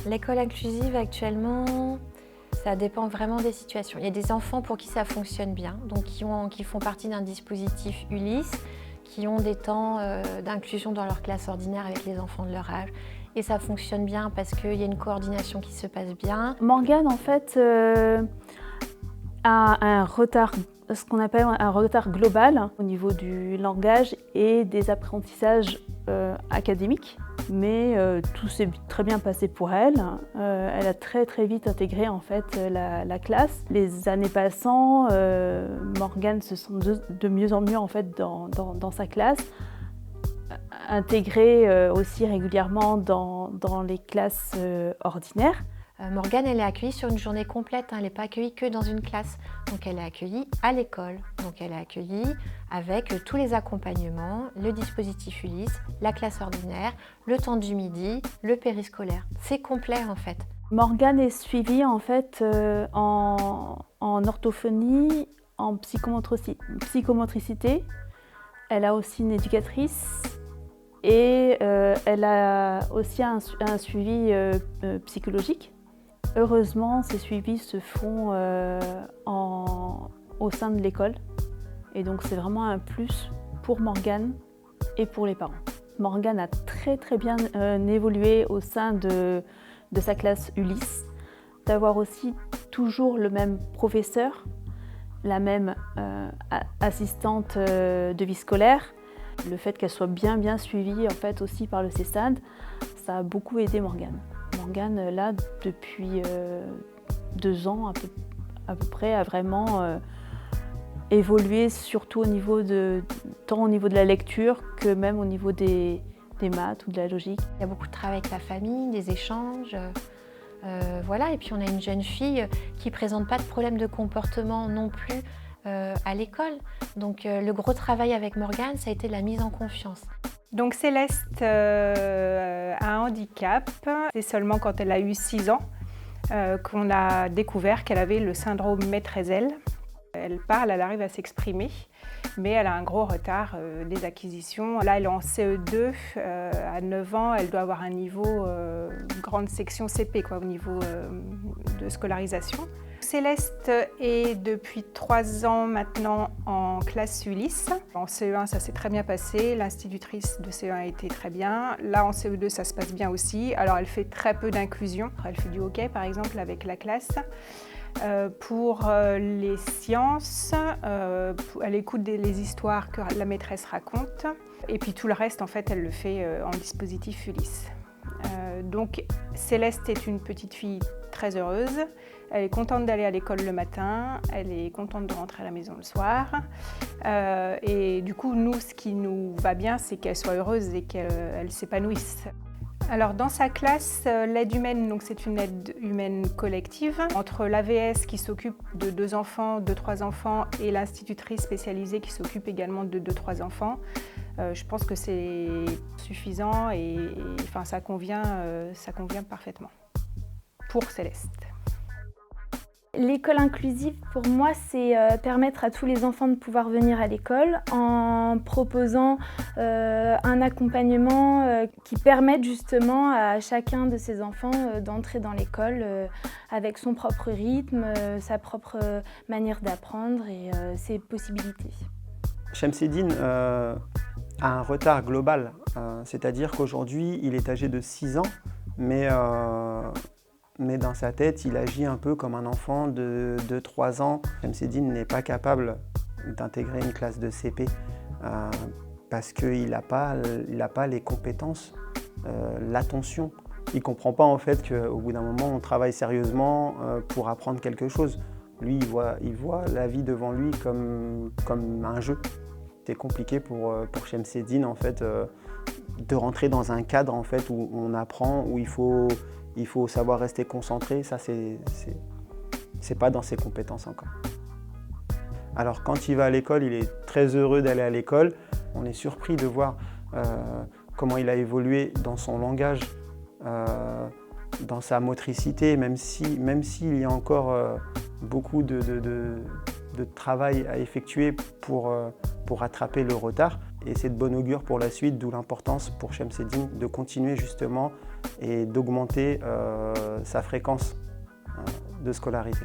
L'école inclusive actuellement, ça dépend vraiment des situations. Il y a des enfants pour qui ça fonctionne bien, donc qui font partie d'un dispositif Ulysse, qui ont des temps d'inclusion dans leur classe ordinaire avec les enfants de leur âge. Et ça fonctionne bien parce qu'il y a une coordination qui se passe bien. Morgane, en fait, a un retard, ce qu'on appelle un retard global au niveau du langage et des apprentissages académiques. Mais tout s'est très bien passé pour elle. Elle a très vite intégré en fait la classe. Les années passant, Morgane se sent de mieux en mieux en fait dans sa classe, intégrée aussi régulièrement dans les classes ordinaires. Morgane, elle est accueillie sur une journée complète, elle n'est pas accueillie que dans une classe. Donc elle est accueillie à l'école, donc elle est accueillie avec tous les accompagnements, le dispositif Ulysse, la classe ordinaire, le temps du midi, le périscolaire. C'est complet en fait. Morgane est suivie en fait en orthophonie, en psychomotricité. Elle a aussi une éducatrice et elle a aussi un suivi psychologique. Heureusement, ces suivis se font au sein de l'école et donc c'est vraiment un plus pour Morgane et pour les parents. Morgane a très bien évolué au sein de sa classe Ulysse, d'avoir aussi toujours le même professeur, la même assistante de vie scolaire. Le fait qu'elle soit bien suivie en fait aussi par le CESAD, ça a beaucoup aidé Morgane. Morgane, là, depuis 2 ans à peu près, a vraiment évolué, surtout tant au niveau de la lecture que même au niveau des maths ou de la logique. Il y a beaucoup de travail avec la famille, des échanges. Voilà. Et puis on a une jeune fille qui ne présente pas de problème de comportement non plus à l'école. Donc le gros travail avec Morgane, ça a été la mise en confiance. Donc Céleste a un handicap. C'est seulement quand elle a eu 6 ans qu'on a découvert qu'elle avait le syndrome Métrézel. Elle parle, elle arrive à s'exprimer, mais elle a un gros retard des acquisitions. Là, elle est en CE2, à 9 ans, elle doit avoir un niveau grande section CP, quoi, au niveau de scolarisation. Céleste est depuis 3 ans maintenant en classe Ulysse. En CE1, ça s'est très bien passé. L'institutrice de CE1 a été très bien. Là, en CE2, ça se passe bien aussi. Alors, elle fait très peu d'inclusion. Elle fait du hockey, par exemple, avec la classe. Pour les sciences, elle écoute les histoires que la maîtresse raconte. Et puis tout le reste, en fait, elle le fait en dispositif Ulysse. Donc, Céleste est une petite fille très heureuse. Elle est contente d'aller à l'école le matin, elle est contente de rentrer à la maison le soir. Et du coup, nous, ce qui nous va bien, c'est qu'elle soit heureuse et qu'elle s'épanouisse. Alors dans sa classe, l'aide humaine, donc c'est une aide humaine collective. Entre l'AVS qui s'occupe de 2 enfants, 2-3 enfants, et l'institutrice spécialisée qui s'occupe également de 2-3 enfants, je pense que c'est suffisant et enfin, ça convient parfaitement pour Céleste. L'école inclusive, pour moi, c'est permettre à tous les enfants de pouvoir venir à l'école en proposant un accompagnement qui permette justement à chacun de ces enfants d'entrer dans l'école avec son propre rythme, sa propre manière d'apprendre et ses possibilités. Chemseddine a un retard global, c'est-à-dire qu'aujourd'hui, il est âgé de 6 ans, mais dans sa tête, il agit un peu comme un enfant de 3 ans. Chemseddine n'est pas capable d'intégrer une classe de CP parce qu'il n'a pas les compétences, l'attention. Il ne comprend pas en fait qu'au bout d'un moment, on travaille sérieusement pour apprendre quelque chose. Lui, il voit la vie devant lui comme un jeu. C'est compliqué pour Chemseddine en fait, de rentrer dans un cadre en fait, où on apprend, où il faut savoir rester concentré. Ça, c'est pas dans ses compétences encore. Alors quand il va à l'école, il est très heureux d'aller à l'école. On est surpris de voir comment il a évolué dans son langage dans sa motricité, même s'il y a encore beaucoup de travail à effectuer pour rattraper le retard. Et c'est de bon augure pour la suite, d'où l'importance pour Shamseddine de continuer justement et d'augmenter sa fréquence de scolarité.